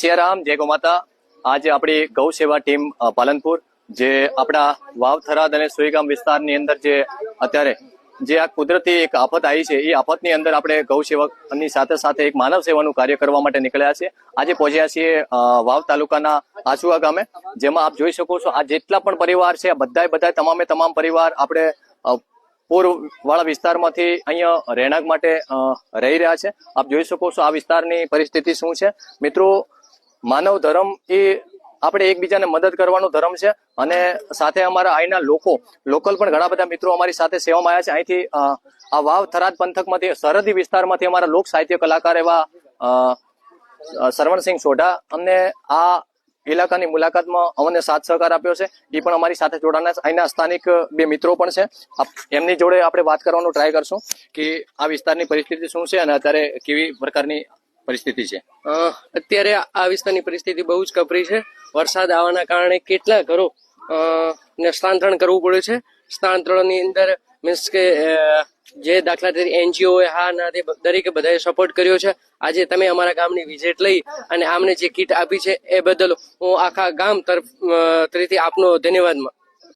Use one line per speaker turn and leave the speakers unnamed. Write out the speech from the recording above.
સિયારામ, જય ગૌ માતા। આજે આપણી ગૌ સેવા ટીમ પાલનપુર જે આપણા વાવ, થરાદ અને સોઈગામ વિસ્તારની અંદર જે અત્યારે જે આ કુદરતી એક આફત આવી છે, એ આફતની અંદર આપણે ગૌ સેવકની સાથે સાથે એક માનવ સેવાનું કાર્ય કરવા માટે નીકળ્યા છીએ। આજે પહોંચ્યા છીએ વાવ તાલુકાના આસુવા ગામે, જેમાં આપ જોઈ શકો છો આ જેટલા પણ પરિવાર છે, બધા તમામે તમામ પરિવાર આપણે પૂર વાળા વિસ્તારમાંથી અહીંયા રહેણાંક માટે રહી રહ્યા છે। આપ જોઈ શકો છો આ વિસ્તારની પરિસ્થિતિ શું છે। મિત્રો, માનવ ધર્મ એ આપણે એકબીજાને મદદ કરવાનો ધર્મ છે અને સાથે અમારા અહીંના લોકલ પણ ઘણા બધા મિત્રો અમારી સાથે સેવામાં આવ્યા છે। અહીંથી આ વાવ થરાદ પંથકમાંથી સરહદી વિસ્તારમાંથી અમારા લોક સાહિત્ય કલાકાર એવા સરવણસિંહ સોઢા અમને આ ઇલાકાની મુલાકાતમાં અમને સાથ સહકાર આપ્યો છે। એ પણ અમારી સાથે જોડાના અહીંના સ્થાનિક બે મિત્રો પણ છે। એમની જોડે આપણે વાત કરવાનો ટ્રાય કરશું કે આ વિસ્તારની પરિસ્થિતિ શું છે અને અત્યારે કેવી પ્રકારની પરિસ્થિતિ છે।
અત્યારે આ વિસ્તારની પરિસ્થિતિ બહુ જ કપરી છે। વરસાદ આવવાના કારણે કેટલા ઘરો ને સ્થાનાંતરણ કરવું પડ્યું છે। સ્થાનાંતરણની અંદર મીન્સ કે જે દાખલા તરીકે એનજીઓ હા ના તે દરેકે બધાએ સપોર્ટ કર્યો છે। આજે તમે અમારા ગામની વિઝિટ લઈ અને આમને જે કીટ આપી છે એ બદલ હું આખા ગામ તરફથી આપનો ધન્યવાદ